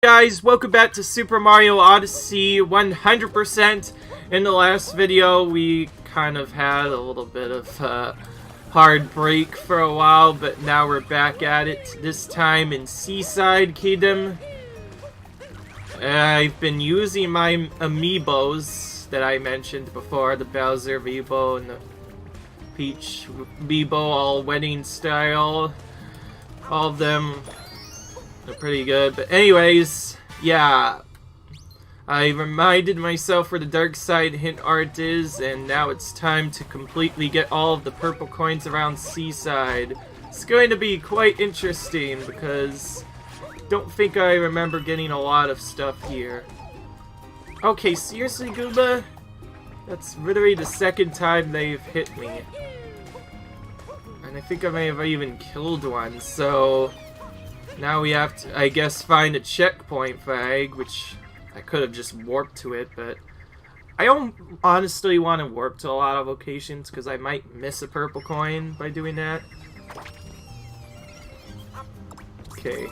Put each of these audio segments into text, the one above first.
Guys, welcome back to Super Mario Odyssey 100%. In the last video, we kind of had a little bit of a hard break for a while, but now we're back at it, this time in Seaside Kingdom. I've been using my amiibos that I mentioned before, the Bowser amiibo and the Peach amiibo, all wedding style. All of them they're pretty good, but anyways, yeah, I reminded myself where the dark side hint art is, and now it's time to completely get all of the purple coins around Seaside. It's going to be quite interesting, because I don't think I remember getting a lot of stuff here. Okay, seriously, Goomba? That's literally the second time they've hit me. And I think I may have even killed one, so now we have to, I guess, find a checkpoint flag, which I could have just warped to it, but I don't honestly want to warp to a lot of locations because I might miss a purple coin by doing that. Okay,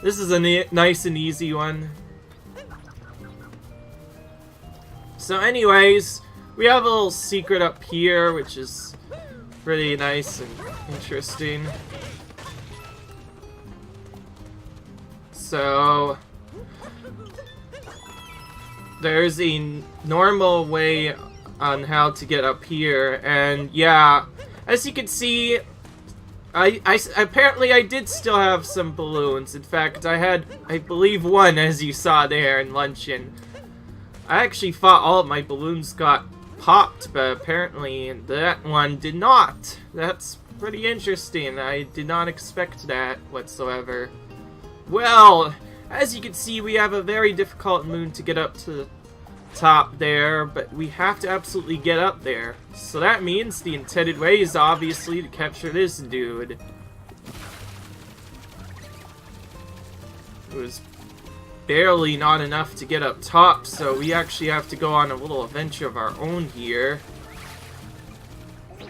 this is a nice and easy one. So anyways, we have a little secret up here, which is pretty nice and interesting. So there's a normal way on how to get up here, and yeah, as you can see, apparently I did still have some balloons. In fact, I had, I believe, one, as you saw there in Luncheon. I actually thought all of my balloons got popped, but apparently that one did not. That's pretty interesting. I did not expect that whatsoever. Well, as you can see, we have a very difficult moon to get up to the top there, but we have to absolutely get up there. So that means the intended way is obviously to capture this dude. It was barely not enough to get up top, so we actually have to go on a little adventure of our own here.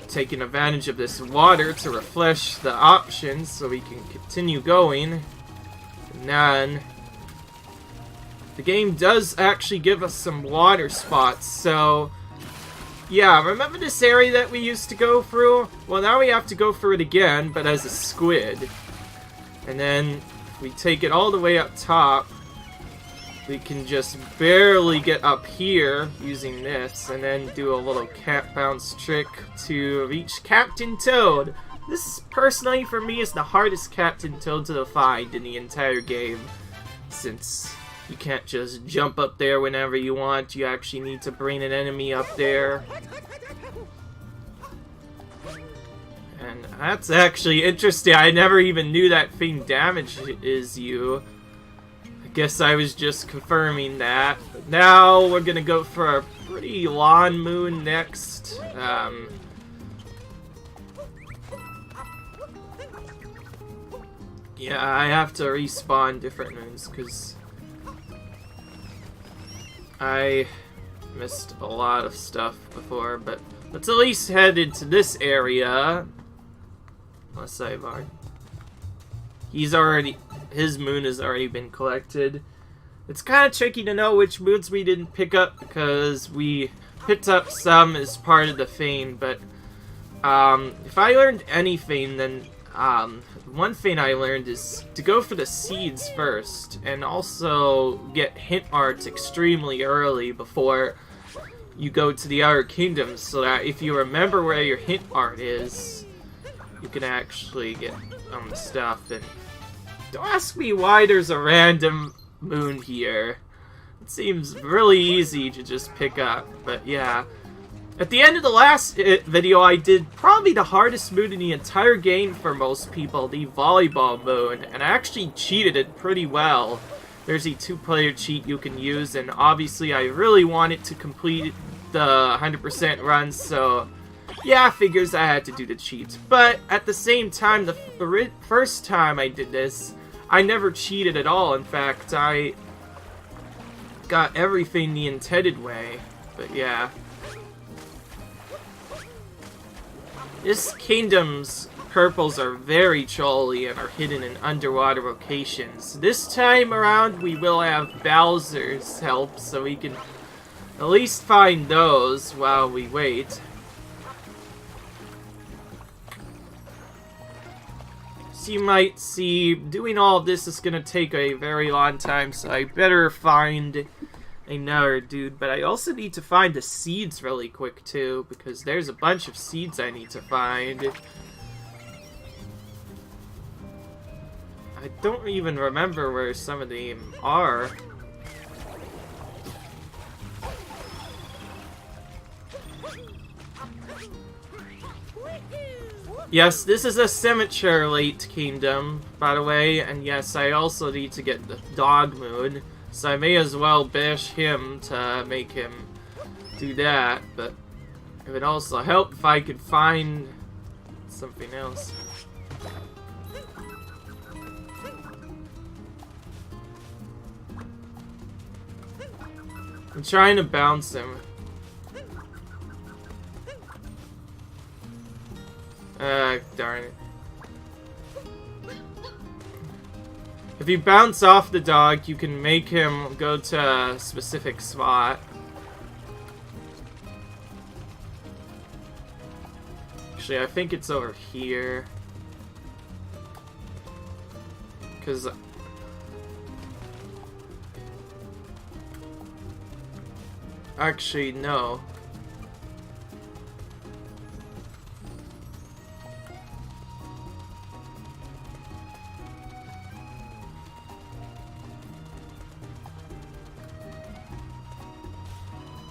Taking advantage of this water to refresh the options so we can continue going. And then the game does actually give us some water spots, so yeah, remember this area that we used to go through? Well, now we have to go through it again, but as a squid. And then if we take it all the way up top, we can just barely get up here using this, and then do a little cat bounce trick to reach Captain Toad. This, personally, for me, is the hardest Captain Toad to find in the entire game, since you can't just jump up there whenever you want. You actually need to bring an enemy up there. And that's actually interesting. I never even knew that thing damages you. I guess I was just confirming that. But now we're gonna go for a pretty long moon next. Yeah, I have to respawn different moons because I missed a lot of stuff before, but let's at least head into this area. Unless I've already... his moon has already been collected. It's kind of tricky to know which moons we didn't pick up because we picked up some as part of the thing, but if I learned anything, then one thing I learned is to go for the seeds first, and also get hint arts extremely early before you go to the other kingdoms, so that if you remember where your hint art is, you can actually get stuff. And don't ask me why there's a random moon here. It seems really easy to just pick up, but yeah. At the end of the last video, I did probably the hardest moon in the entire game for most people, the volleyball moon, and I actually cheated it pretty well. There's a 2-player cheat you can use, and obviously I really wanted to complete the 100% run, so yeah, figures I had to do the cheat. But at the same time, the first time I did this, I never cheated at all. In fact, I got everything the intended way, but yeah. This kingdom's purples are very trolly and are hidden in underwater locations. This time around, we will have Bowser's help, so we can at least find those while we wait. So you might see, doing all of this is going to take a very long time, so I better find another dude. But I also need to find the seeds really quick, too, because there's a bunch of seeds I need to find. I don't even remember where some of them are. Yes, this is a Symmetra late kingdom, by the way, and yes, I also need to get the Dog Moon, so I may as well bash him to make him do that, but it would also help if I could find something else. I'm trying to bounce him. Darn it. If you bounce off the dog, you can make him go to a specific spot. Actually, I think it's over here. Because... Actually, no.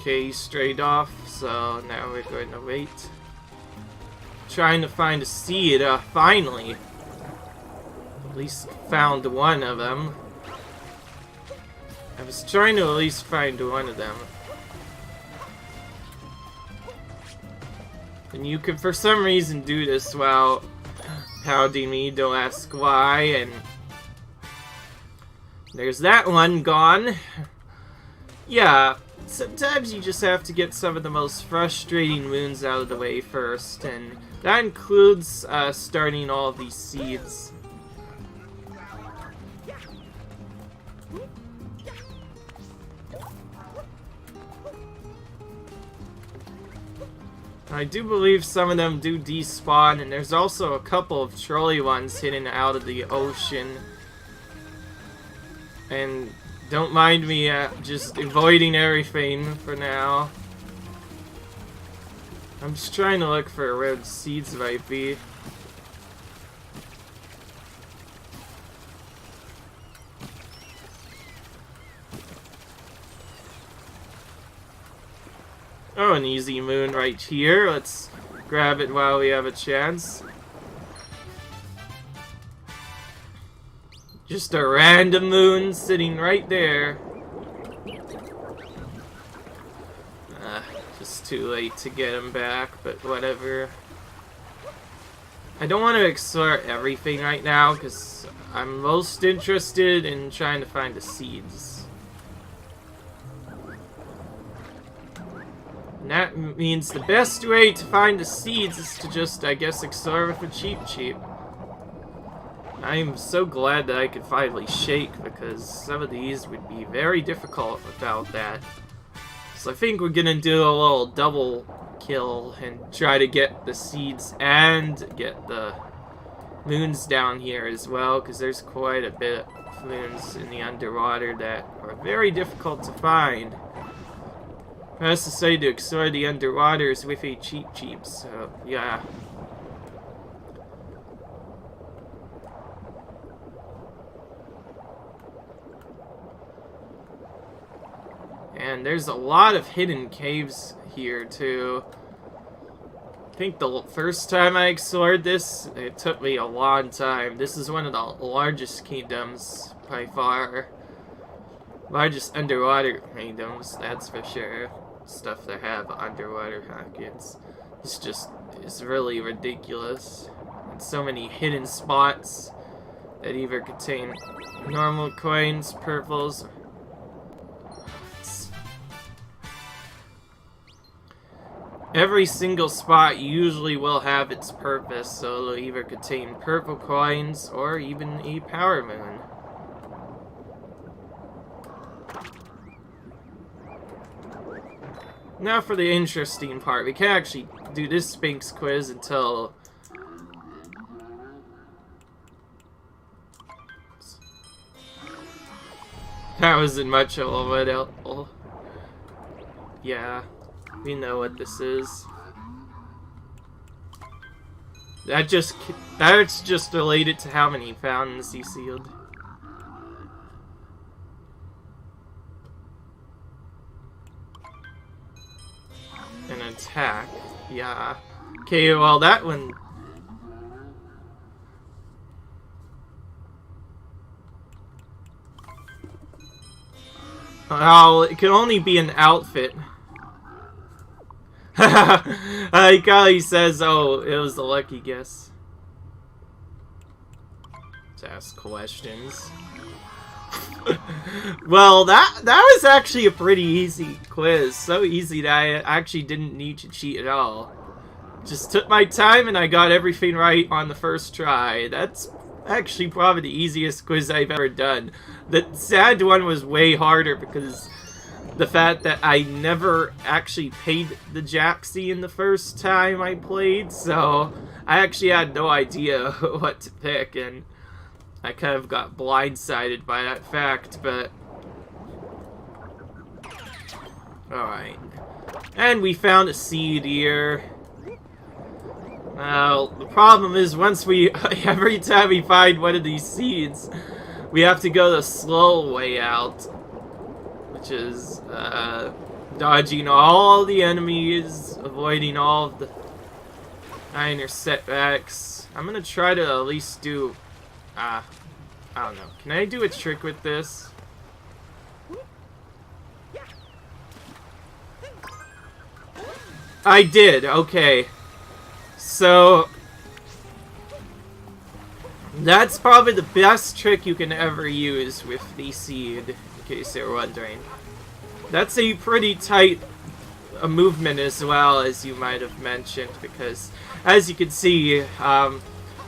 Okay, straight off, so now we're going to wait. Trying to find a seed, finally. At least found one of them. I was trying to at least find one of them. And you can, for some reason, do this while pounding me, don't ask why, and... There's that one gone. Yeah. Sometimes you just have to get some of the most frustrating wounds out of the way first, and that includes starting all of these seeds. I do believe some of them do despawn, and there's also a couple of trolley ones hidden out of the ocean. And don't mind me just avoiding everything for now. I'm just trying to look for where the seeds might be. Oh, an easy moon right here. Let's grab it while we have a chance. Just a random moon sitting right there. Just too late to get him back, but whatever. I don't want to explore everything right now, because I'm most interested in trying to find the seeds. And that means the best way to find the seeds is to just, I guess, explore with a Cheep. I'm so glad that I could finally shake, because some of these would be very difficult without that. So I think we're gonna do a little double kill and try to get the seeds and get the moons down here as well, because there's quite a bit of moons in the underwater that are very difficult to find. I also say to explore the underwaters with a Cheep, so yeah. And there's a lot of hidden caves here, too. I think the first time I explored this, it took me a long time. This is one of the largest kingdoms, by far. Largest underwater kingdoms, that's for sure. Stuff that have underwater pockets. It's really ridiculous. And so many hidden spots that either contain normal coins, purples, every single spot usually will have its purpose, so it'll either contain purple coins or even a power moon. Now for the interesting part. We can't actually do this Sphinx quiz until... That wasn't much of a riddle. Yeah, we know what this is. That's just related to how many fountains he sealed. An attack. Yeah. Okay, well that one... Oh, it can only be an outfit. I like how he says, oh, it was a lucky guess. To ask questions. Well, that was actually a pretty easy quiz. So easy that I actually didn't need to cheat at all. Just took my time and I got everything right on the first try. That's actually probably the easiest quiz I've ever done. The sad one was way harder because the fact that I never actually paid the Jaxie in the first time I played, so I actually had no idea what to pick, and I kind of got blindsided by that fact, but... Alright. And we found a seed here. Well, the problem is every time we find one of these seeds, we have to go the slow way out, which is dodging all the enemies, avoiding all of the minor setbacks. I'm gonna try to at least do, I don't know. Can I do a trick with this? I did, okay. So, that's probably the best trick you can ever use with the seed, in case you're wondering. That's a pretty tight movement as well, as you might have mentioned, because as you can see,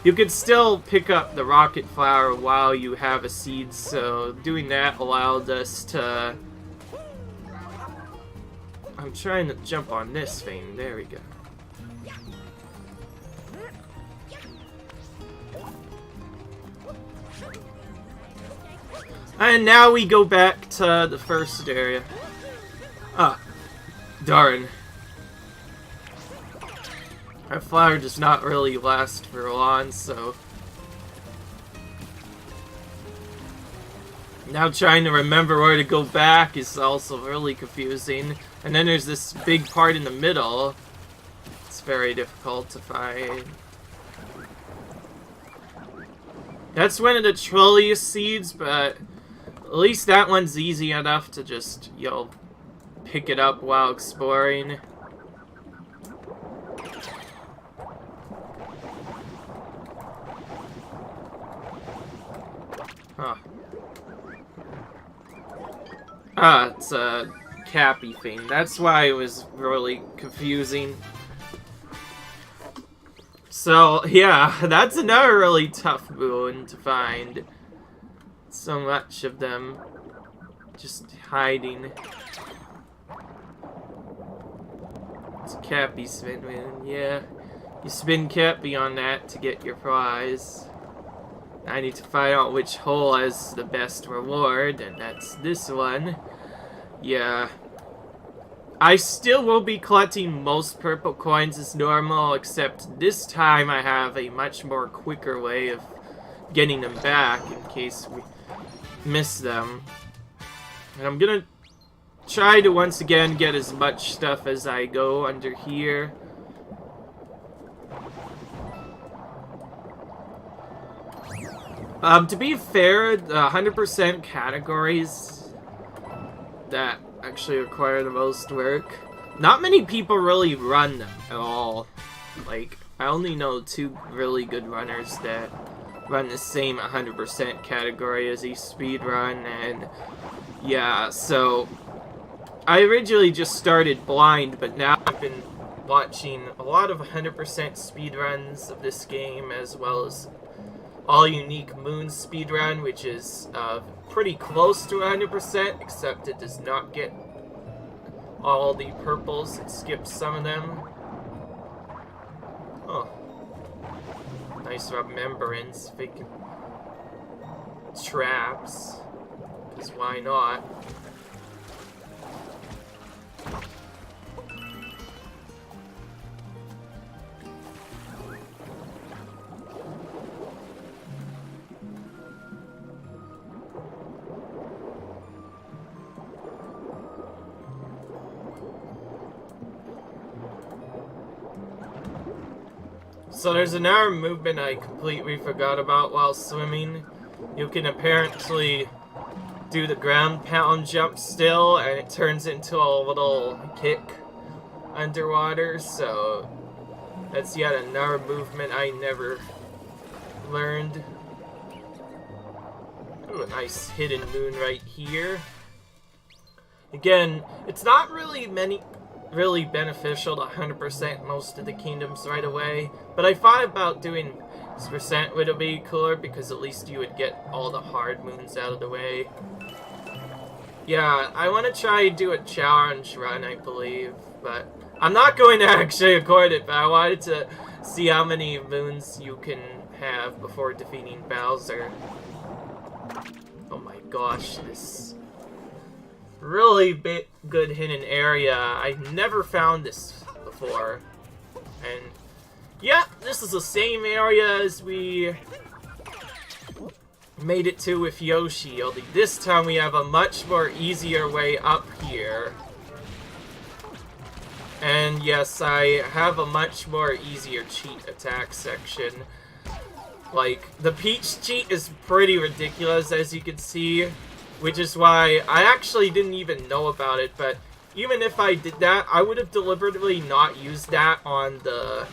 you can still pick up the rocket flower while you have a seed, so doing that allowed us to... I'm trying to jump on this thing, there we go. And now we go back to the first area. Ah, darn. Our flower does not really last for long, so... Now trying to remember where to go back is also really confusing. And then there's this big part in the middle. It's very difficult to find. That's one of the Trolleus seeds, but... At least that one's easy enough to just, you know, pick it up while exploring. Huh. Ah, it's a Cappy thing. That's why it was really confusing. So, yeah, that's another really tough boon to find. So much of them just hiding. It's a Cappy spin win, yeah. You spin Cappy on that to get your prize. I need to find out which hole has the best reward, and that's this one. Yeah. I still will be collecting most purple coins as normal, except this time I have a much more quicker way of getting them back in case we miss them. And I'm gonna try to once again get as much stuff as I go under here. To be fair, the 100% categories that actually require the most work, not many people really run them at all. Like, I only know 2 really good runners that run the same 100% category as a speedrun, and yeah, so I originally just started blind, but now I've been watching a lot of 100% speedruns of this game, as well as All Unique Moon speedrun, which is pretty close to 100%, except it does not get all the purples. It skips some of them. Oh. Nice remembrance. Fake traps. Because why not? So there's another movement I completely forgot about while swimming. You can apparently do the ground pound jump still, and it turns into a little kick underwater, so that's yet another movement I never learned. Ooh, a nice hidden moon right here. Again, it's not really beneficial to 100% most of the kingdoms right away, but I thought about doing this percent would be cooler because at least you would get all the hard moons out of the way. Yeah, I want to try and do a challenge run, I believe, but I'm not going to actually record it, but I wanted to see how many moons you can have before defeating Bowser. Oh my gosh, this really good hidden area. I've never found this before. And yeah, this is the same area as we made it to with Yoshi, only this time we have a much more easier way up here. And yes, I have a much more easier cheat attack section. Like, the Peach cheat is pretty ridiculous, as you can see, which is why I actually didn't even know about it, but even if I did that, I would have deliberately not used that on the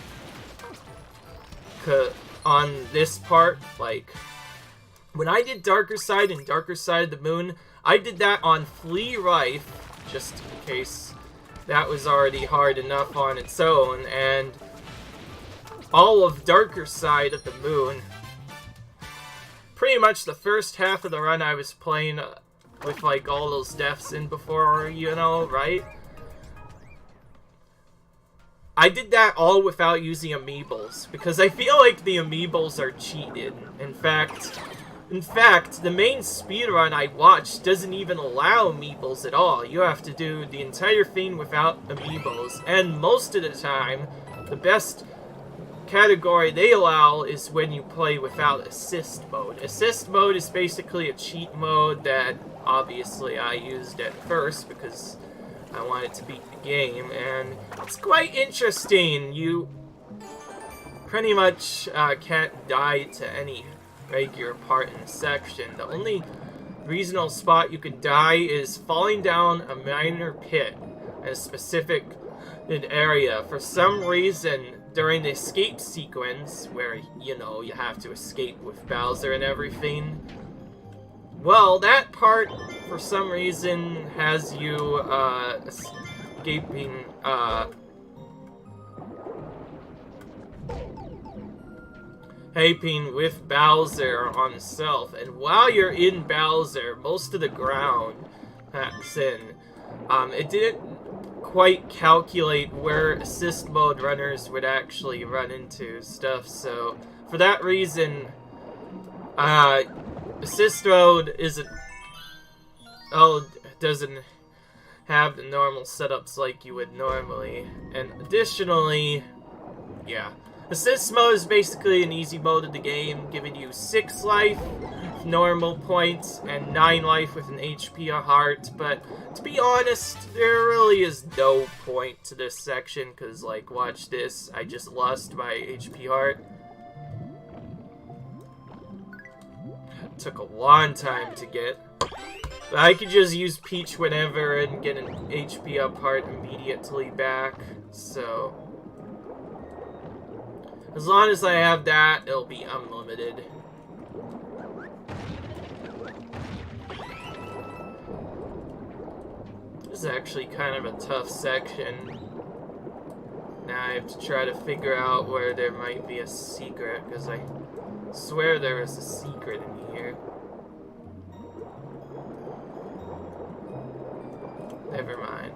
on this part. Like, when I did Darker Side and Darker Side of the Moon, I did that on Flea Rife, just in case that was already hard enough on its own, and all of Darker Side of the Moon, pretty much the first half of the run I was playing with, like, all those deaths in before, you know, right? I did that all without using amiibos, because I feel like the amiibos are cheated. In fact, the main speedrun I watched doesn't even allow amiibos at all. You have to do the entire thing without amiibos, and most of the time, the best category they allow is when you play without assist mode. Assist mode is basically a cheat mode that obviously I used at first because I wanted to beat the game, and it's quite interesting. You pretty much can't die to any regular part in the section. The only reasonable spot you can die is falling down a minor pit in a specific area. For some reason, during the escape sequence, where, you know, you have to escape with Bowser and everything, well, that part, for some reason, has you, escaping, with Bowser on himself, and while you're in Bowser, most of the ground packs in. It didn't quite calculate where assist mode runners would actually run into stuff, so for that reason, assist mode doesn't have the normal setups like you would normally. And additionally, yeah, assist mode is basically an easy mode of the game, giving you 6 life, normal points, and 9 life with an HP a heart. But to be honest, there really is no point to this section, because, like, watch this, I just lost my HP heart. Took a long time to get. But I could just use Peach whenever and get an HP up heart immediately back, so as long as I have that, it'll be unlimited. This is actually kind of a tough section. I have to try to figure out where there might be a secret, because I swear there is a secret in here. Never mind.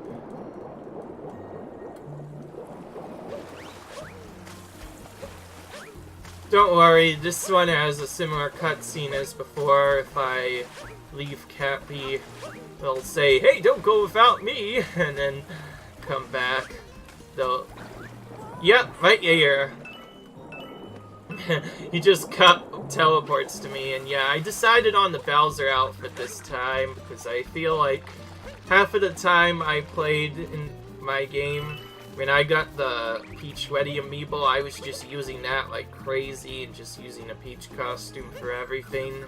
Don't worry, this one has a similar cutscene as before. If I leave Cappy, they'll say, "Hey, don't go without me," and then come back. They'll... Yep, right here. He just teleports to me, and yeah, I decided on the Bowser outfit this time, because I feel like half of the time I played in my game, when I got the Peach Weddy amiibo, I was just using that like crazy and just using a Peach costume for everything.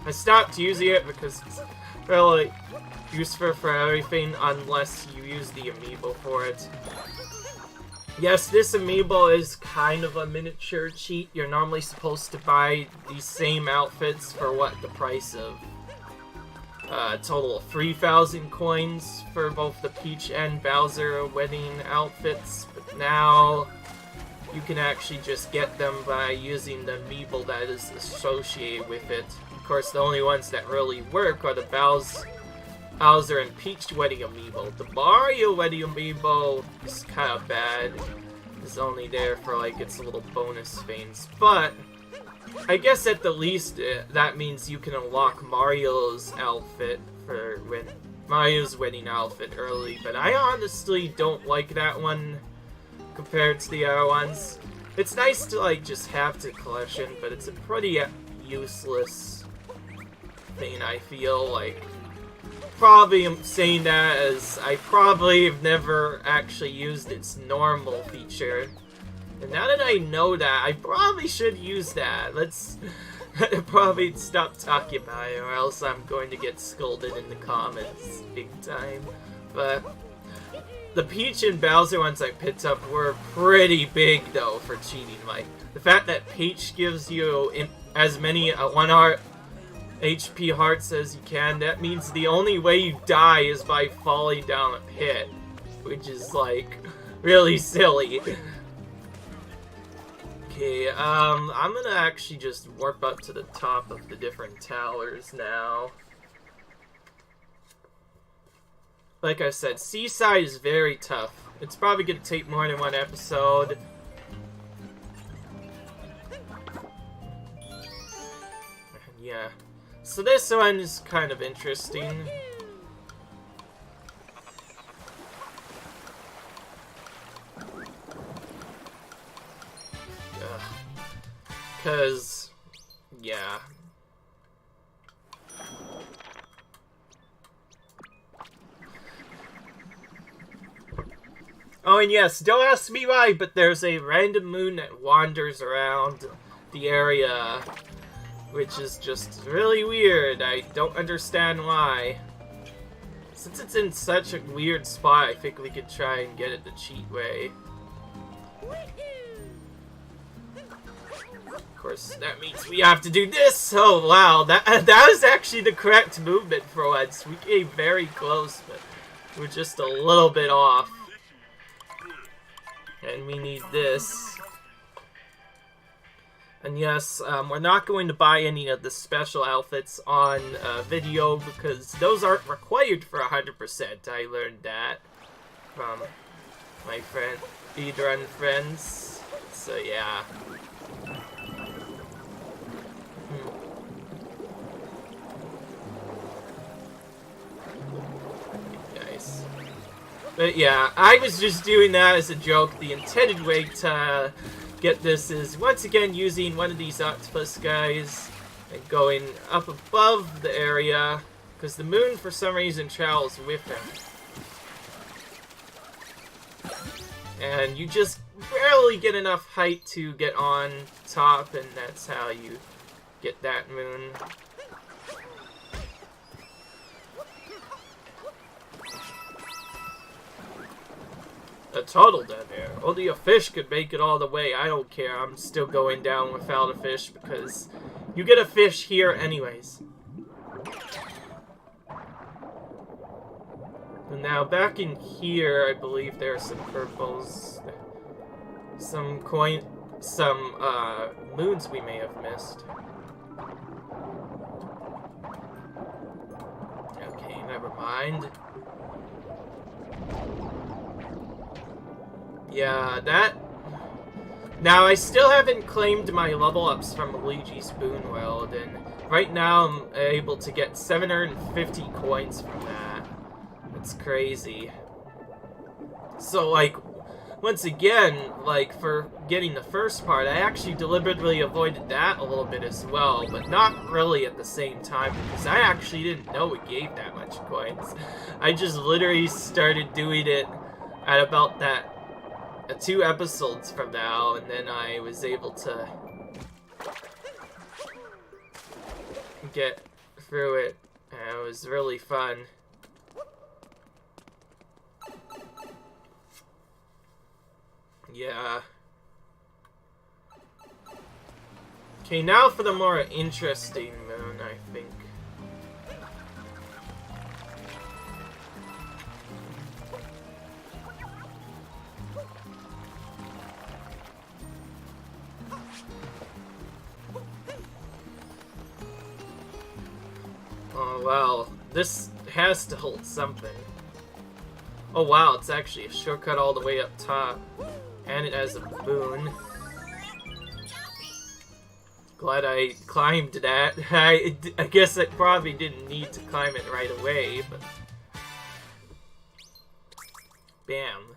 I stopped using it because it's really useful for everything unless you use the amiibo for it. Yes, this amiibo is kind of a miniature cheat. You're normally supposed to buy these same outfits for what, the price of a total of 3,000 coins for both the Peach and Bowser wedding outfits, but now you can actually just get them by using the amiibo that is associated with it. Of course, the only ones that really work are the Bowser and Peach wedding amiibo. The Mario wedding amiibo is kind of bad. It's only there for like its little bonus things, but I guess at the least that means you can unlock Mario's outfit for Mario's wedding outfit early, but I honestly don't like that one compared to the other ones. It's nice to like just have the collection, but it's a pretty useless thing, I feel like. Probably am saying that as I probably have never actually used its normal feature. And now that I know that, I probably should use that. Let's probably stop talking about it, or else I'm going to get scolded in the comments big time. But the Peach and Bowser ones I picked up were pretty big, though, for cheating. Like, the fact that Peach gives you as many 1 heart HP hearts as you can, that means the only way you die is by falling down a pit, which is, like, really silly. Okay, I'm gonna actually just warp up to the top of the different towers now. Like I said, Seaside is very tough. It's probably gonna take more than one episode. Yeah. So this one is kind of interesting. Because, yeah. Oh, and yes, don't ask me why, but there's a random moon that wanders around the area, which is just really weird. I don't understand why. Since it's in such a weird spot, I think we could try and get it the cheat way. Of course, that means we have to do this! Oh, wow, that was actually the correct movement for once. We came very close, but we're just a little bit off. And we need this. And yes, we're not going to buy any of the special outfits on video because those aren't required for 100%. I learned that from my friend, speedrun friends. So yeah. Nice. But yeah, I was just doing that as a joke. The intended way to get this is once again using one of these octopus guys and going up above the area because the moon for some reason travels with him. And you just barely get enough height to get on top, and that's how you get that moon. A total dead air. Only a fish could make it all the way. I don't care. I'm still going down without a fish because you get a fish here anyways. Now, back in here, I believe there are some purples. Some moons we may have missed. Okay, never mind. Yeah, that... Now, I still haven't claimed my level ups from Luigi Spoonweld, and right now I'm able to get 750 coins from that. That's crazy. So, like, once again, like, for getting the first part, I actually deliberately avoided that a little bit as well, but not really at the same time, because I actually didn't know it gave that much coins. I just literally started doing it at about that 2 episodes from now, and then I was able to get through it, and it was really fun. Yeah. Okay, now for the more interesting moon, I think. Oh, well, this has to hold something. Oh wow, it's actually a shortcut all the way up top. And it has a moon. Glad I climbed that. I guess I probably didn't need to climb it right away, but... Bam.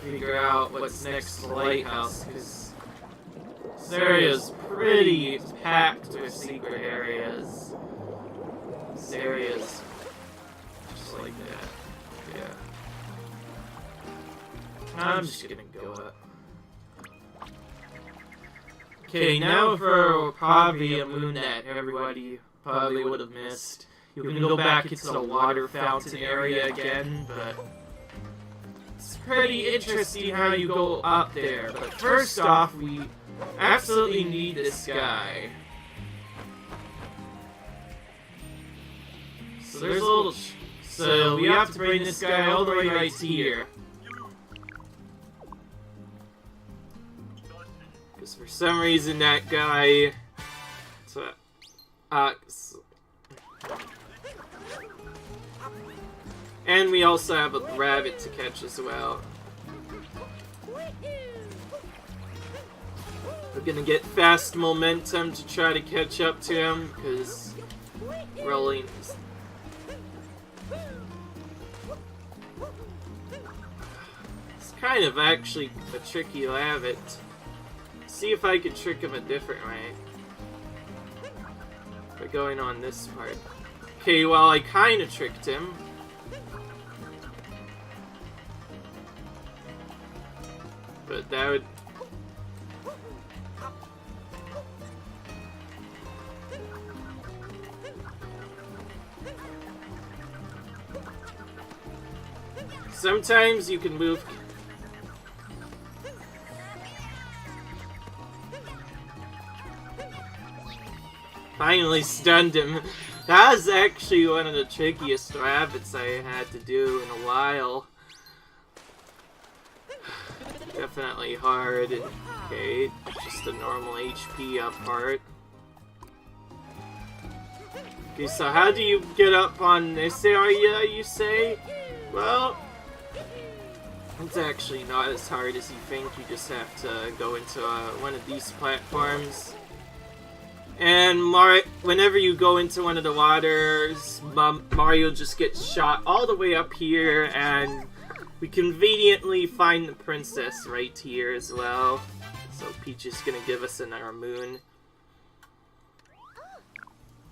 Figure out what's next to the lighthouse, because this area is pretty packed with secret areas. This area is just like that. Yeah. I'm just gonna go up. Okay, now for probably a moon that everybody probably would have missed. You can go back into the water fountain area again, but it's pretty interesting how you go up there. But first off, we absolutely need this guy. So there's a little... So we have to bring this guy all the way right here. Because for some reason that guy... and we also have a rabbit to catch as well. We're gonna get fast momentum to try to catch up to him, because rolling... It's kind of actually a tricky rabbit. See if I can trick him a different way. By going on this part. Okay, well I kind of tricked him. But that would... Sometimes you can move... Finally stunned him. That was actually one of the trickiest rabbits I had to do in a while. Definitely hard. Okay, just a normal HP up part. Okay, so how do you get up on this area, you say? Well, it's actually not as hard as you think. You just have to go into one of these platforms. And whenever you go into one of the waters, Mario just gets shot all the way up here, and we conveniently find the princess right here as well. So Peach is gonna give us another moon.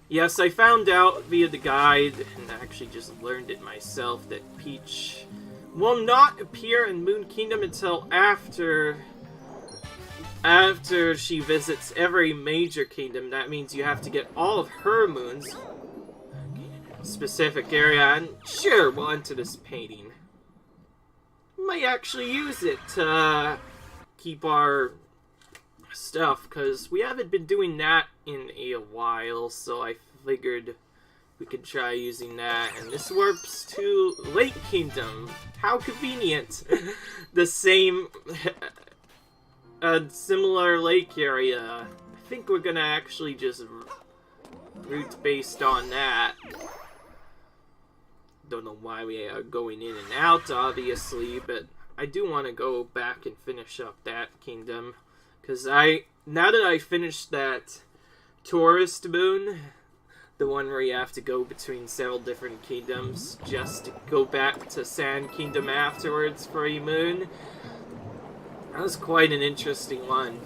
Yes, I found out via the guide, and actually just learned it myself, that Peach will not appear in Moon Kingdom until after she visits every major kingdom. That means you have to get all of her moons, specific area, and sure, we'll enter this painting. Might actually use it to keep our stuff, because we haven't been doing that in a while, so I figured we could try using that. And this warps to Lake Kingdom. How convenient! The same, similar lake area. I think we're gonna actually just route based on that. Don't know why we are going in and out, obviously, but I do want to go back and finish up that kingdom. Because now that I finished that tourist moon, the one where you have to go between several different kingdoms just to go back to Sand Kingdom afterwards for a moon, that was quite an interesting one.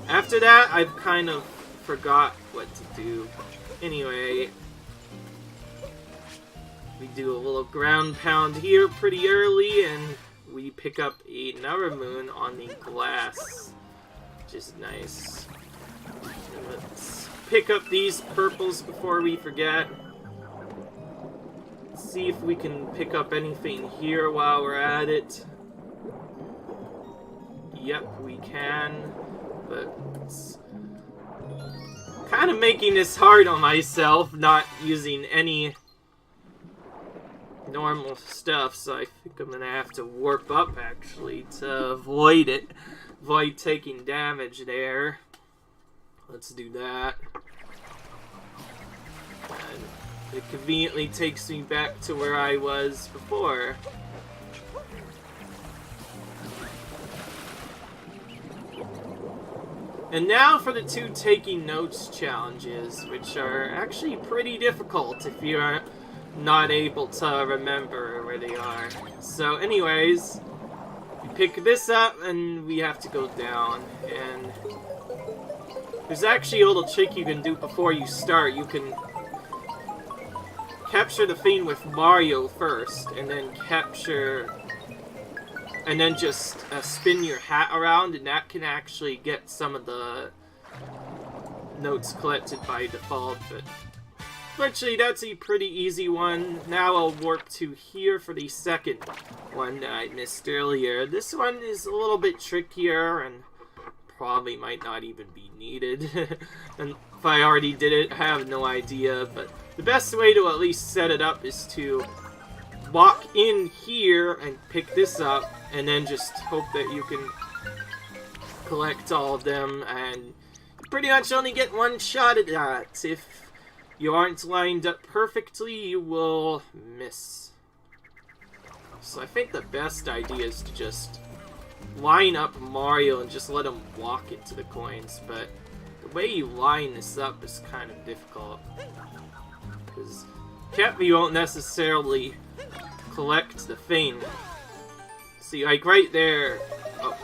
After that, I've kind of forgot what to do. Anyway, we do a little ground pound here pretty early, and we pick up another moon on the glass, which is nice. Let's pick up these purples before we forget. See if we can pick up anything here while we're at it. Yep, we can, but it's kind of making this hard on myself, not using any normal stuff, so I think I'm gonna have to warp up actually to avoid taking damage there. Let's do that. And it conveniently takes me back to where I was before. And now for the 2 taking notes challenges, which are actually pretty difficult if you're not able to remember where they are. So anyways, we pick this up and we have to go down, and there's actually a little trick you can do before you start. You can capture the thing with Mario first, and then just spin your hat around, and that can actually get some of the notes collected by default, but actually, that's a pretty easy one. Now I'll warp to here for the second one that I missed earlier. This one is a little bit trickier and probably might not even be needed. And if I already did it, I have no idea. But the best way to at least set it up is to walk in here and pick this up, and then just hope that you can collect all of them. And you pretty much only get one shot at that. If you aren't lined up perfectly, you will miss. So I think the best idea is to just line up Mario and just let him walk into the coins, but the way you line this up is kind of difficult. Because Cappy won't necessarily collect the thing. See, like right there. Oh.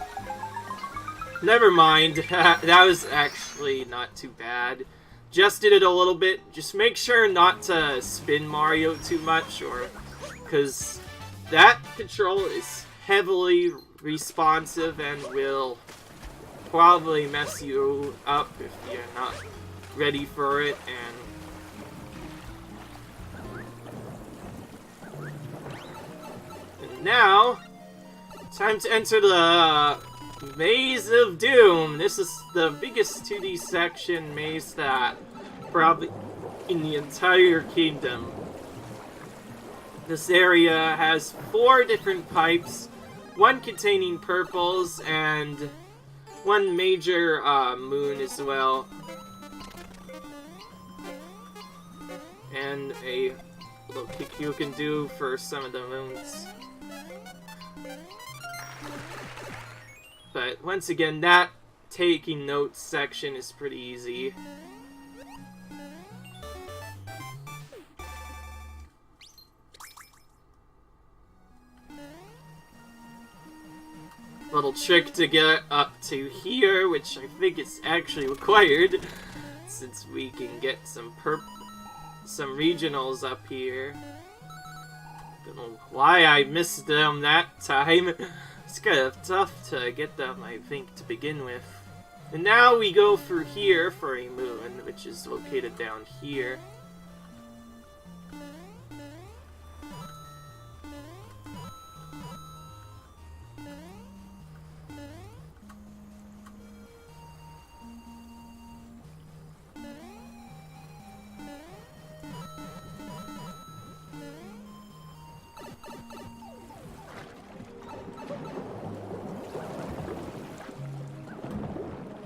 Never mind. That was actually not too bad. Just did it a little bit. Just make sure not to spin Mario too much, or because that control is heavily responsive and will probably mess you up if you're not ready for it. And now, time to enter the Maze of Doom. This is the biggest 2D section maze that probably in the entire kingdom. This area has 4 different pipes, 1 containing purples, and 1 major moon as well. And a little kick you can do for some of the moons. But once again, that taking notes section is pretty easy. Little trick to get up to here, which I think is actually required, since we can get some regionals up here. Don't know why I missed them that time. It's kind of tough to get them, I think, to begin with. And now we go through here for a moon, which is located down here.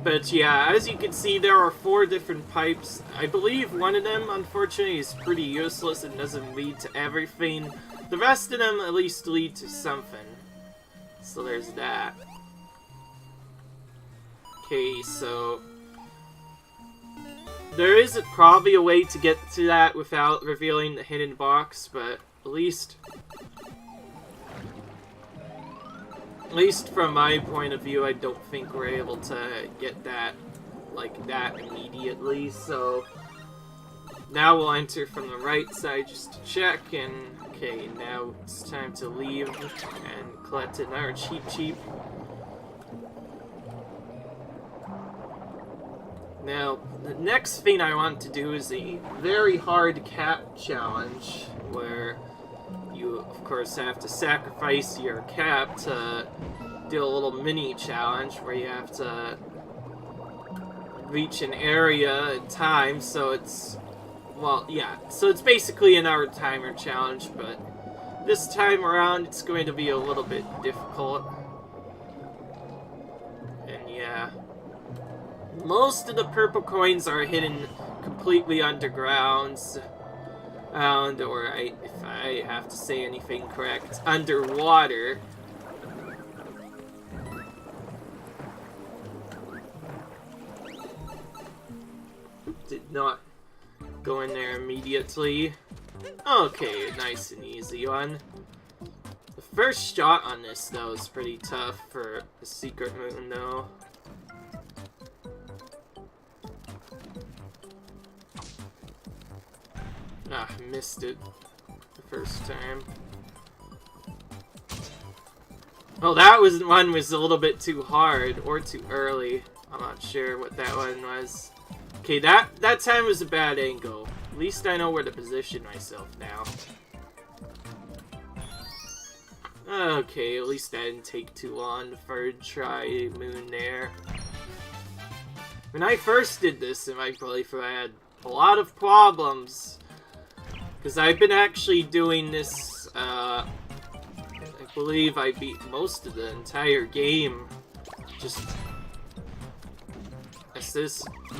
But yeah, as you can see, there are 4 different pipes. I believe one of them, unfortunately, is pretty useless and doesn't lead to everything. The rest of them at least lead to something. So there's that. Okay, so there is probably a way to get to that without revealing the hidden box, but at least from my point of view, I don't think we're able to get that like that immediately, so now we'll enter from the right side just to check, and okay, now it's time to leave and collect another cheap. Now, the next thing I want to do is a very hard cap challenge, where you, of course, have to sacrifice your cap to do a little mini challenge where you have to reach an area in time, so it's, well, yeah, so it's basically an hour timer challenge, but this time around it's going to be a little bit difficult. And yeah, most of the purple coins are hidden completely underground, or if I have to say anything correct, underwater. Did not go in there immediately. Okay, nice and easy one. The first shot on this, though, is pretty tough for the secret moon, though. Ah, missed it the first time. Oh, that one was a little bit too hard, or too early. I'm not sure what that one was. Okay, that time was a bad angle. At least I know where to position myself now. Okay, at least that didn't take too long. The third try moon there. When I first did this in my playthrough, I had a lot of problems. Because I've been actually doing this, I believe I beat most of the entire game. Just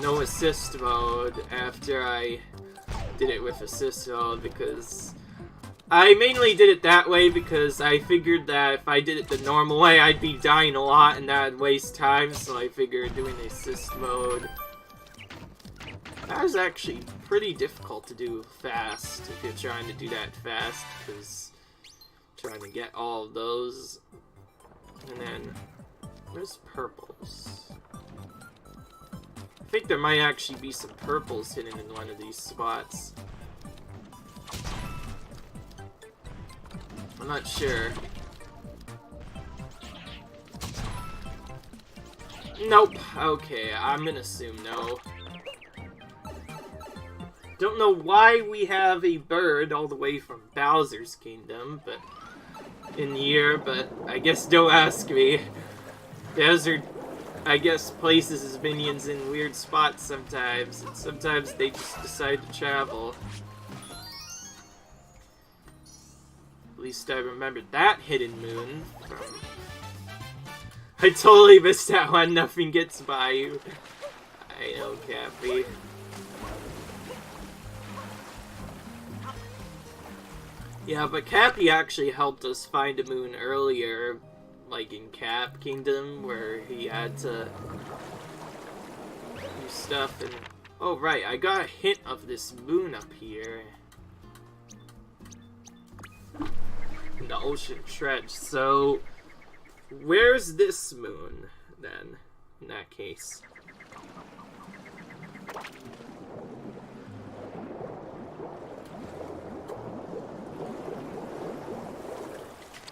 no assist mode after I did it with assist mode, because I mainly did it that way because I figured that if I did it the normal way, I'd be dying a lot and that would waste time, so I figured doing the assist mode. That was actually pretty difficult to do fast if you're trying to do that fast, because trying to get all of those. And then there's purples. I think there might actually be some purples hidden in one of these spots. I'm not sure. Nope. Okay, I'm gonna assume no. Don't know why we have a bird all the way from Bowser's Kingdom, but in here, but I guess don't ask me. Bowser, I guess, places his minions in weird spots sometimes, and sometimes they just decide to travel. At least I remembered that hidden moon from... I totally missed that one. Nothing gets by you. I know, Cappy. Yeah, but Cappy actually helped us find a moon earlier, like in Cap Kingdom, where he had to do stuff, and... Oh, right, I got a hint of this moon up here. In the ocean trench, so... Where's this moon, then, in that case?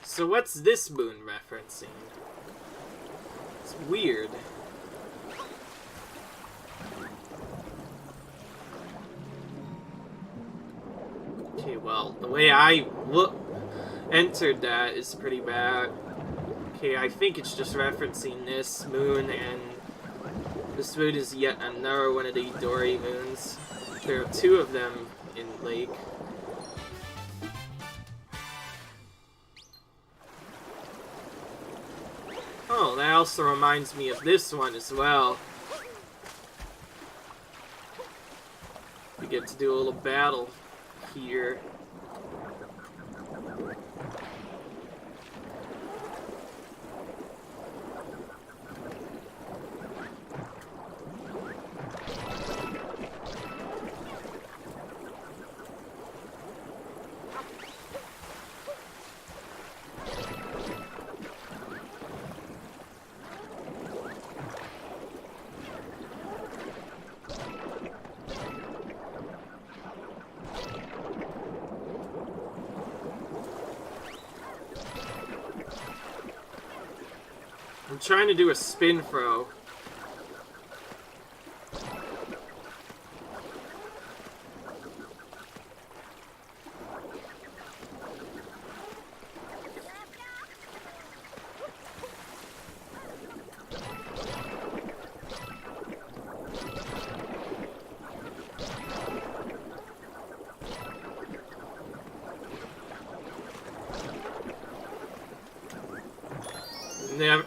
So what's this moon referencing? It's weird. Okay, well, the way I entered that is pretty bad. Okay, I think it's just referencing this moon, and this moon is yet another one of the Dory moons. There are 2 of them in Lake. Oh, that also reminds me of this one as well. get to do a little battle here. I'm trying to do a spin throw. Never,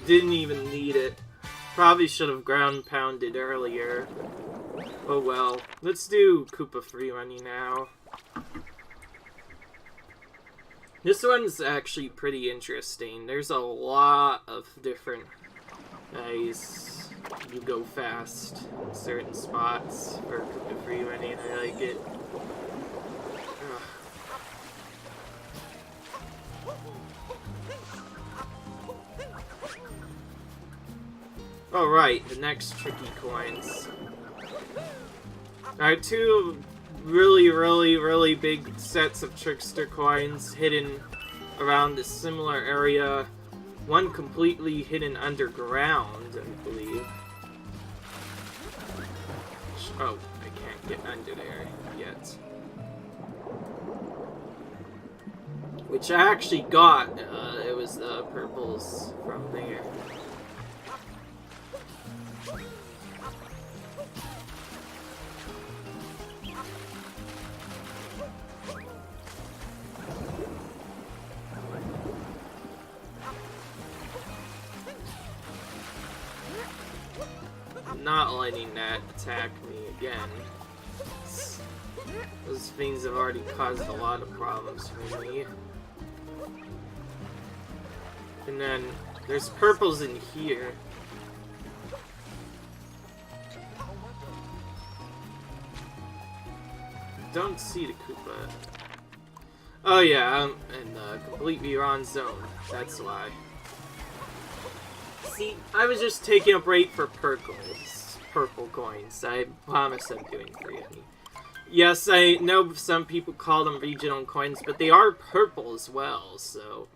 didn't even need it. Probably should have ground pounded earlier. Oh well. Let's do Koopa free running now. This one's actually pretty interesting. There's a lot of different ways you go fast in certain spots for Koopa free running. I like it. Ugh. Alright, the next tricky coins. Alright, two really big sets of trickster coins hidden around a similar area. One completely hidden underground, I believe. Oh, I can't get under there yet. Which I actually got. It was the purples from there. Not letting that attack me again. Those things have already caused a lot of problems for me. And then there's purples in here. Don't see the Koopa. Oh yeah, I'm in the completely wrong zone. That's why. See, I was just taking a break for purple coins. I promise I'm doing free any. Yes, I know some people call them regional coins, but they are purple as well, so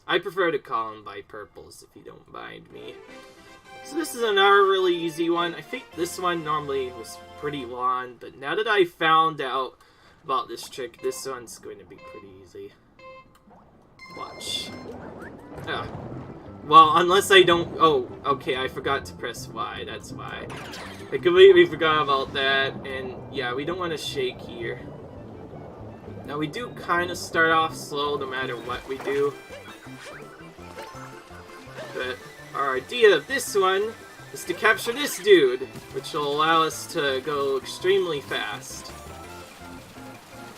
I prefer to call them by purples if you don't mind me. So this is another really easy one. I think this one normally was pretty long, but now that I found out about this trick, this one's going to be pretty easy. Watch. Ah. Well, unless I don't... Oh, okay, I forgot to press Y, that's why. I completely forgot about that, and yeah, we don't want to shake here. Now, we do kind of start off slow no matter what we do. But our idea of this one is to capture this dude, which will allow us to go extremely fast.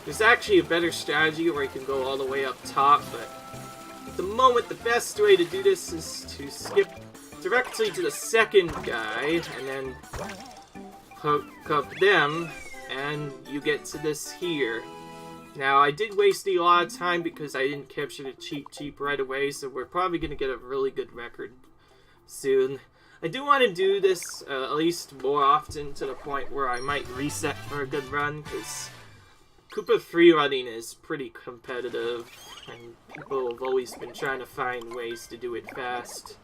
There's actually a better strategy where you can go all the way up top, but at the moment, the best way to do this is to skip directly to the second guy, and then hook up them, and you get to this here. Now, I did waste a lot of time because I didn't capture the cheap right away, so we're probably going to get a really good record soon. I do want to do this at least more often, to the point where I might reset for a good run, because Koopa free running is pretty competitive, and people have always been trying to find ways to do it fast.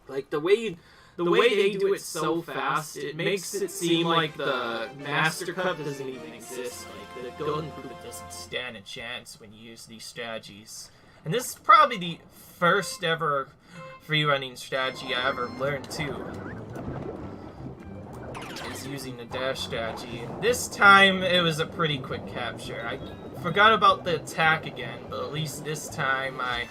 Like, the way they do it so fast, it makes it seem like the Master Cup doesn't even exist. Like, the Golden Koopa doesn't stand a chance when you use these strategies. And this is probably the first ever free running strategy I ever learned too. Is using the dash strategy. This time it was a pretty quick capture. I forgot about the attack again, but at least this time I...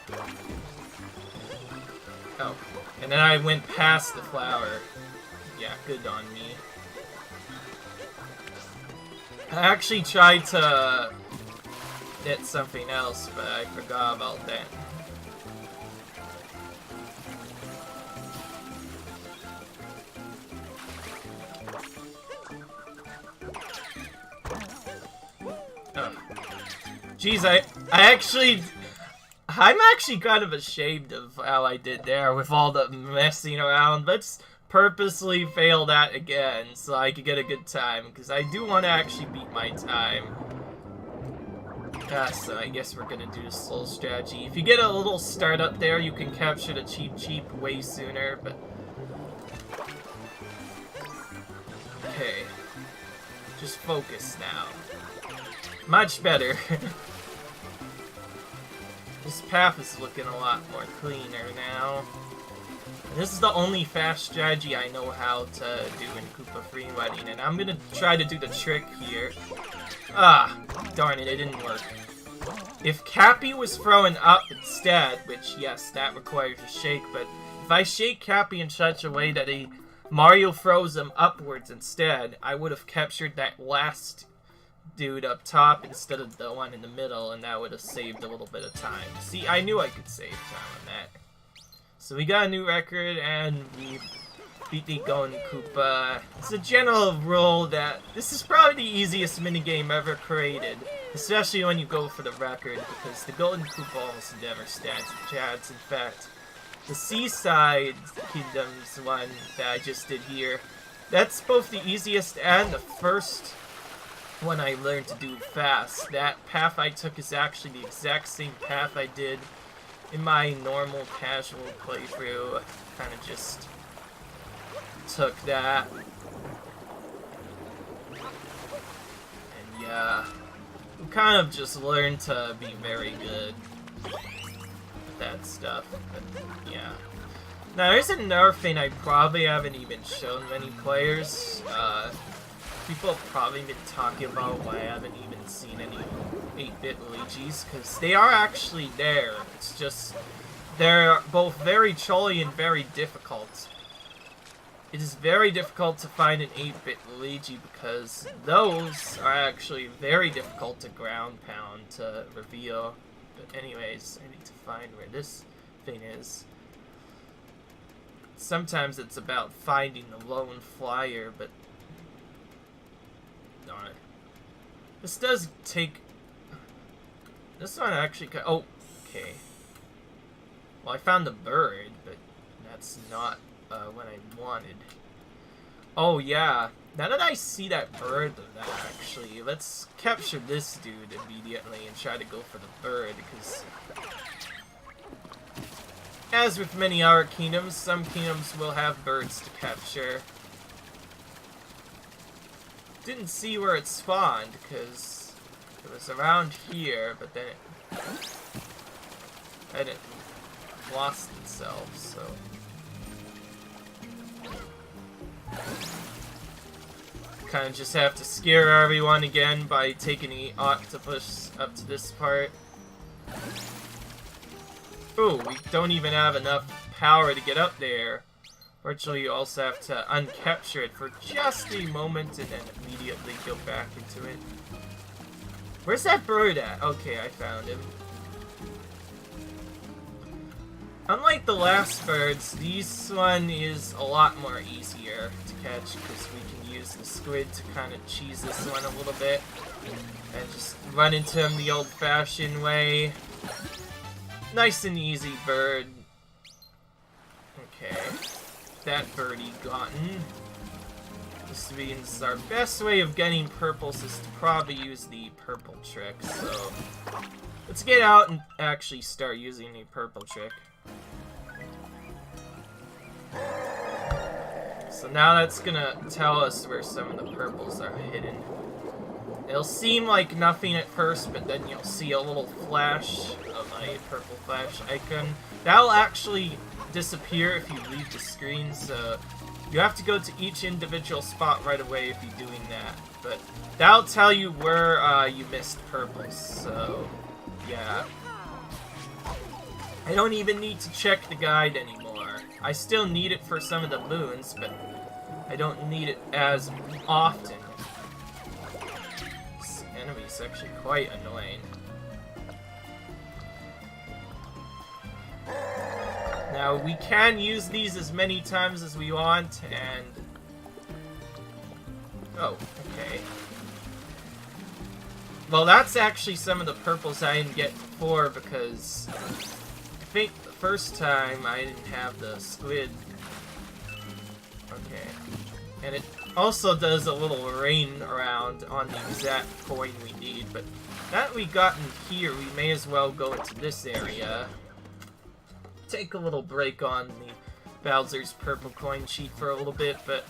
Oh, and then I went past the flower. Yeah, good on me. I actually tried to hit something else, but I forgot about that. Jeez, I'm actually kind of ashamed of how I did there with all the messing around. Let's purposely fail that again so I could get a good time, because I do want to actually beat my time. So I guess we're gonna do the slow strategy. If you get a little start up there, you can capture the cheap way sooner, but... Okay. Just focus now. Much better. This path is looking a lot more cleaner now. This is the only fast strategy I know how to do in Koopa Free Wedding, and I'm gonna try to do the trick here. Ah, darn it, it didn't work. If Cappy was thrown up instead, which, yes, that requires a shake, but if I shake Cappy in such a way that Mario throws him upwards instead, I would have captured that last dude up top instead of the one in the middle, and that would have saved a little bit of time. See, I knew I could save time on that. So we got a new record, and we beat the Golden Koopa. It's a general rule that this is probably the easiest minigame ever created, especially when you go for the record, because the Golden Koopa almost never stands a chance. In fact, the Seaside Kingdoms one that I just did here, that's both the easiest and the first one I learned to do fast. That path I took is actually the exact same path I did in my normal casual playthrough. Kind of just took that. And yeah, we kind of just learned to be very good with that stuff. But yeah. Now there's another thing I probably haven't even shown many players. People have probably been talking about why I haven't even seen any 8-bit Luigis, because they are actually there. It's just, they're both very trolly and very difficult. It is very difficult to find an 8-bit Luigi, because those are actually very difficult to ground pound to reveal. But anyways, I need to find where this thing is. Sometimes it's about finding the lone flyer, but darn it. This does take... This one actually... Oh, okay. Well, I found the bird, but that's not what I wanted. Oh, yeah. Now that I see that bird, actually, let's capture this dude immediately and try to go for the bird, because... As with many other kingdoms, some kingdoms will have birds to capture. Didn't see where it spawned, because it was around here, but then it lost itself, so... Kind of just have to scare everyone again by taking the octopus up to this part. Ooh, we don't even have enough power to get up there. Fortunately, you also have to uncapture it for just a moment and then immediately go back into it. Where's that bird at? Okay, I found him. Unlike the last birds, this one is a lot more easier to catch because we can use the squid to kind of cheese this one a little bit and just run into him the old-fashioned way. Nice and easy bird. Okay. That birdie gotten. This means our best way of getting purples is to probably use the purple trick, so let's get out and actually start using the purple trick. So now that's gonna tell us where some of the purples are hidden. It'll seem like nothing at first, but then you'll see a little flash of a purple flash icon. That'll actually disappear if you leave the screen, so you have to go to each individual spot right away if you're doing that. But that'll tell you where you missed purples, so yeah. I don't even need to check the guide anymore. I still need it for some of the moons, but I don't need it as often. enemy is actually quite annoying. Now, we can use these as many times as we want, and... Oh, okay. Well, that's actually some of the purples I didn't get before, because... I think the first time I didn't have the squid. Okay. And it also does a little rain around on the exact coin we need, but now that we've gotten here, we may as well go into this area. Take a little break on the Bowser's purple coin sheet for a little bit, but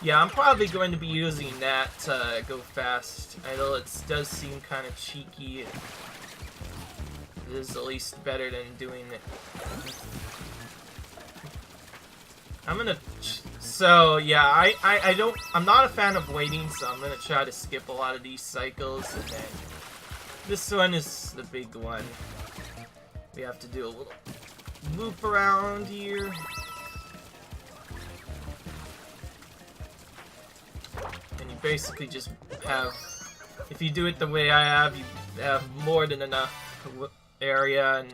yeah, I'm probably going to be using that to go fast. I know it does seem kind of cheeky. It is at least better than doing it. I'm gonna... So, yeah, I'm not a fan of waiting, so I'm gonna try to skip a lot of these cycles, and then this one is the big one. We have to do a little loop around here. And you basically just have, if you do it the way I have, you have more than enough area. And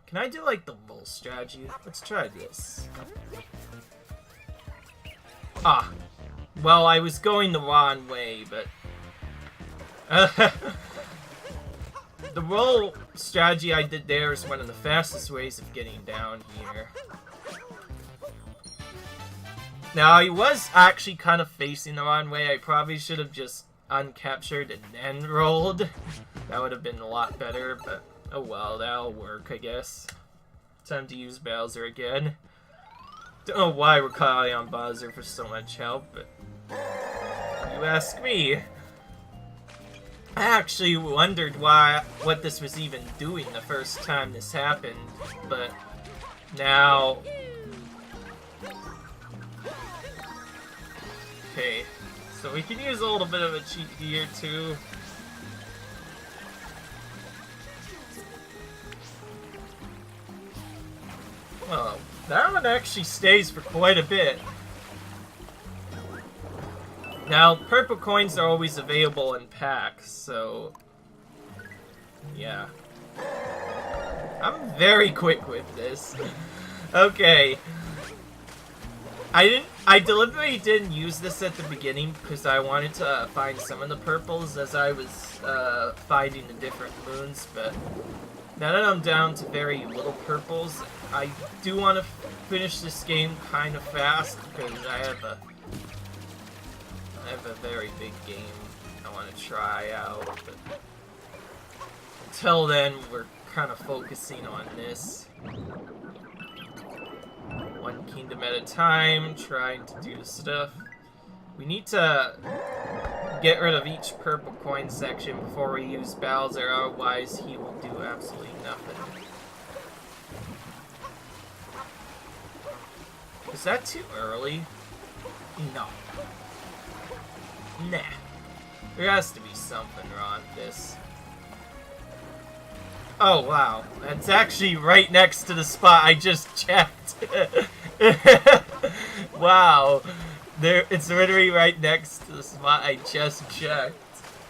can I do like the bull strategy? Let's try this. Ah, well, I was going the wrong way, but the roll strategy I did there is one of the fastest ways of getting down here. Now, I was actually kind of facing the wrong way. I probably should have just uncaptured and then rolled. That would have been a lot better, but oh well, that'll work, I guess. Time to use Bowser again. Don't know why we're calling on Bowser for so much help, but you ask me. I actually wondered what this was even doing the first time this happened, but now... Okay, so we can use a little bit of a cheat here too. Well, that one actually stays for quite a bit. Now, purple coins are always available in packs, so... yeah. I'm very quick with this. Okay. I deliberately didn't use this at the beginning because I wanted to find some of the purples as I was finding the different moons, but now that I'm down to very little purples, I do want to finish this game kind of fast because I have a very big game I want to try out, but until then we're kind of focusing on this. One kingdom at a time, trying to do stuff. We need to get rid of each purple coin section before we use Bowser, otherwise he will do absolutely nothing. Is that too early? No. Nah. There has to be something wrong with this. Oh, wow. That's actually right next to the spot I just checked. Wow. It's literally right next to the spot I just checked.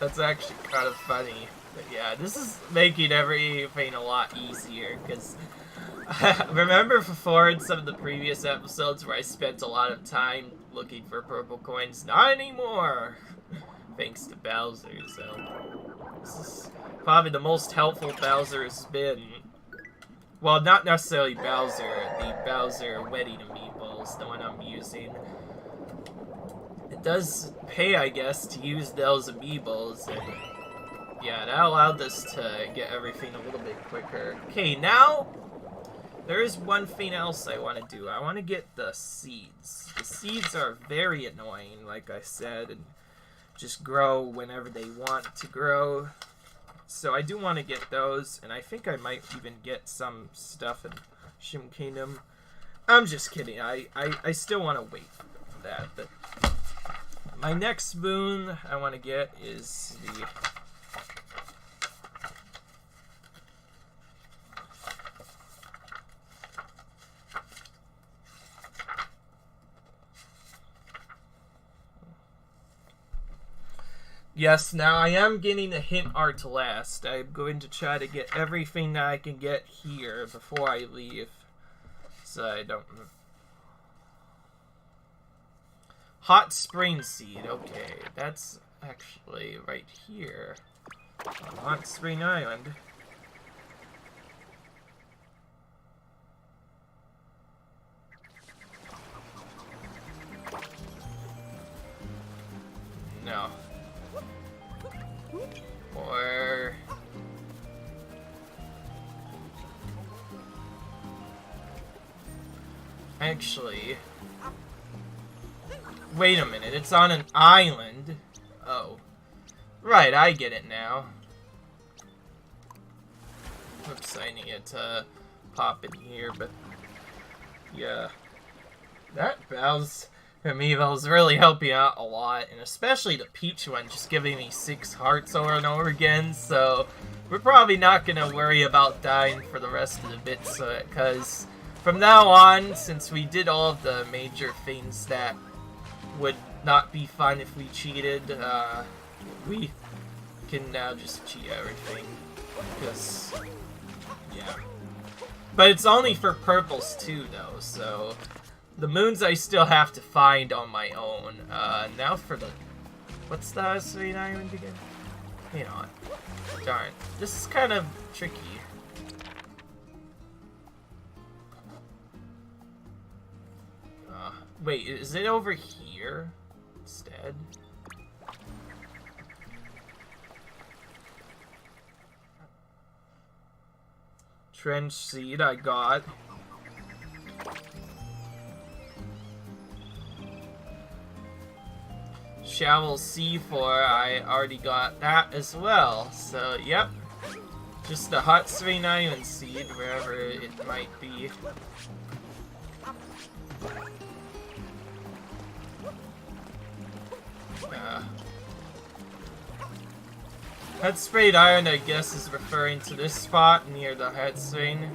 That's actually kind of funny. But yeah, this is making everything a lot easier, because remember before in some of the previous episodes where I spent a lot of time looking for purple coins? Not anymore! Thanks to Bowser, so... This is probably the most helpful Bowser has been. Well, not necessarily Bowser, the Bowser wedding amiibos, the one I'm using. It does pay, I guess, to use those amiibos, and yeah, that allowed us to get everything a little bit quicker. Okay, now, there is one thing else I want to do. I want to get the seeds. The seeds are very annoying, like I said, and just grow whenever they want to grow. So I do want to get those, and I think I might even get some stuff in Shim Kingdom. I'm just kidding. I still want to wait for that. But my next boon I want to get is the... Yes, now I am getting a hint art to last. I'm going to try to get everything that I can get here before I leave. So I don't... Hot Spring Seed. Okay, that's actually right here on Hot Spring Island. No. Or... Actually... Wait a minute, it's on an island. Oh. Right, I get it now. Oops, I need to pop in here, but... Yeah. That Bow's Amiibo's really helping out a lot, and especially the Peach one just giving me 6 hearts over and over again, so... We're probably not gonna worry about dying for the rest of the bits, because... From now on, since we did all of the major things that would not be fun if we cheated, we can now just cheat everything, because, yeah. But it's only for purples too, though, so the moons I still have to find on my own. Now for the, what's the Australian island again? Hang on. Darn, this is kind of tricky. Wait, is it over here instead? Trench Seed I got. Shovel C4 I already got that as well. So, yep. Just a Hot Spring Island Seed, wherever it might be. Head Sprayed Iron, I guess, is referring to this spot near the head swing.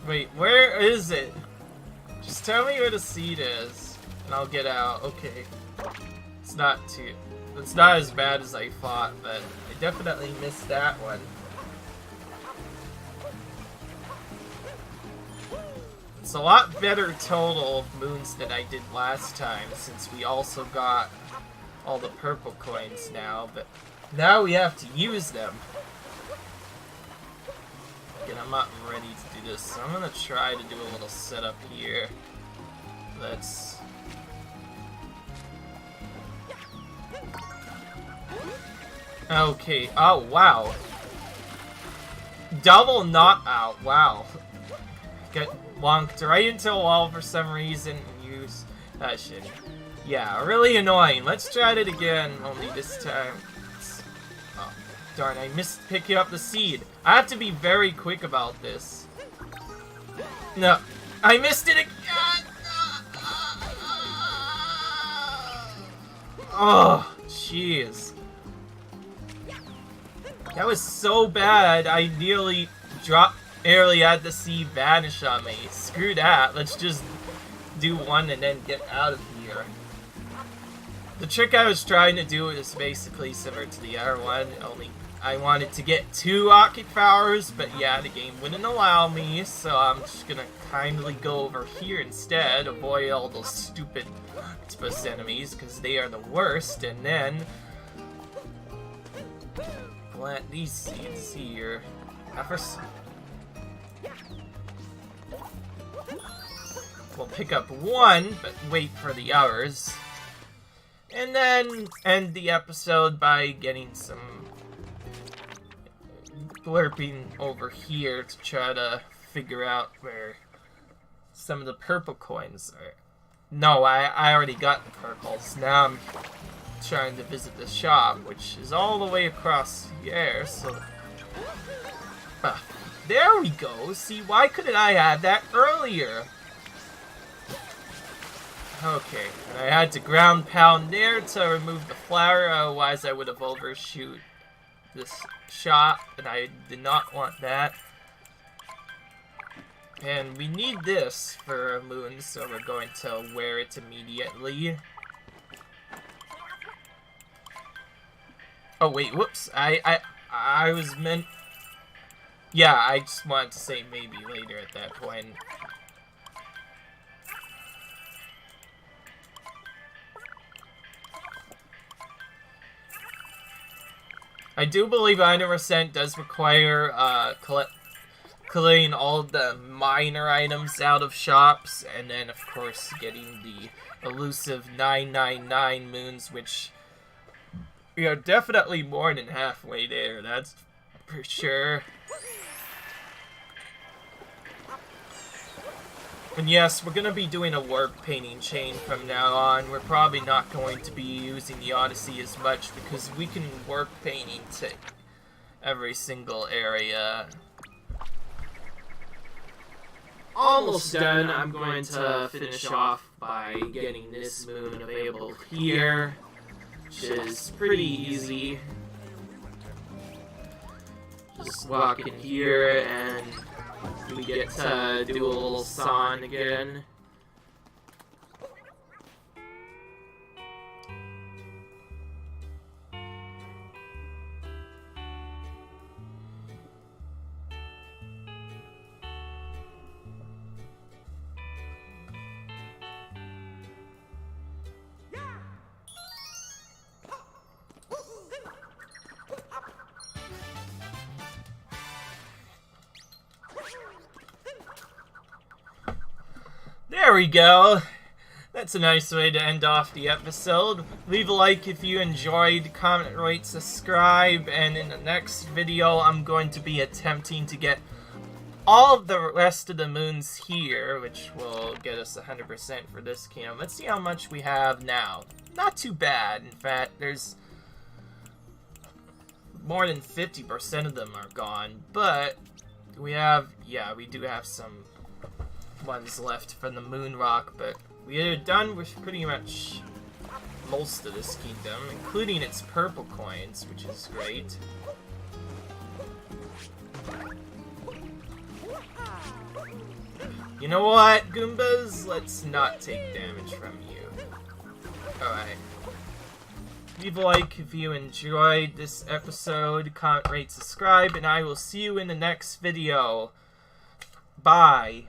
Wait, where is it? Just tell me where the seed is, and I'll get out. Okay. It's not as bad as I thought, but I definitely missed that one. It's a lot better total of moons than I did last time, since we also got all the purple coins now, but now we have to use them. And I'm not ready to do this, so I'm gonna try to do a little setup here. Let's... Okay, oh wow. Double knockout, wow. Get wonked right into a wall for some reason and use that shit. Yeah, really annoying. Let's try it again, only this time. Darn, I missed picking up the seed. I have to be very quick about this. No, I missed it again! Oh, jeez. That was so bad, I nearly had the seed vanish on me. Screw that, let's just do one and then get out of here. The trick I was trying to do is basically similar to the other one, only I wanted to get 2 Octave Powers, but yeah, the game wouldn't allow me, so I'm just gonna kindly go over here instead, avoid all those stupid octopus enemies, because they are the worst, and then plant these seeds here. Now first, we'll pick up 1, but wait for the others, and then end the episode by getting some blurping over here to try to figure out where some of the purple coins are. No, I already got the purples. Now I'm trying to visit the shop, which is all the way across here, so... there we go! See, why couldn't I have that earlier? Okay, and I had to ground pound there to remove the flower, otherwise I would have overshoot this shot, and I did not want that. And we need this for a moon, so we're going to wear it immediately. Oh wait, whoops, I was meant... Yeah, I just wanted to say maybe later at that point. I do believe 100% does require collecting all the minor items out of shops, and then of course getting the elusive 999 moons, which we are definitely more than halfway there, that's for sure. And yes, we're going to be doing a work painting chain from now on. We're probably not going to be using the Odyssey as much because we can work painting to every single area. Almost done. I'm going to finish off by getting this moon available here, which is pretty easy. Just walk in here and we get to do a little song again. There we go. That's a nice way to end off the episode. Leave a like if you enjoyed, comment, rate, subscribe, and in the next video I'm going to be attempting to get all of the rest of the moons here, which will get us 100% for this kingdom. Let's see how much we have now. Not too bad. In fact, there's more than 50% of them are gone, but we have, yeah, we do have some ones left from the moon rock, but we are done with pretty much most of this kingdom, including its purple coins, which is great. You know what, Goombas? Let's not take damage from you. Alright. Leave a like if you enjoyed this episode, comment, rate, subscribe, and I will see you in the next video. Bye.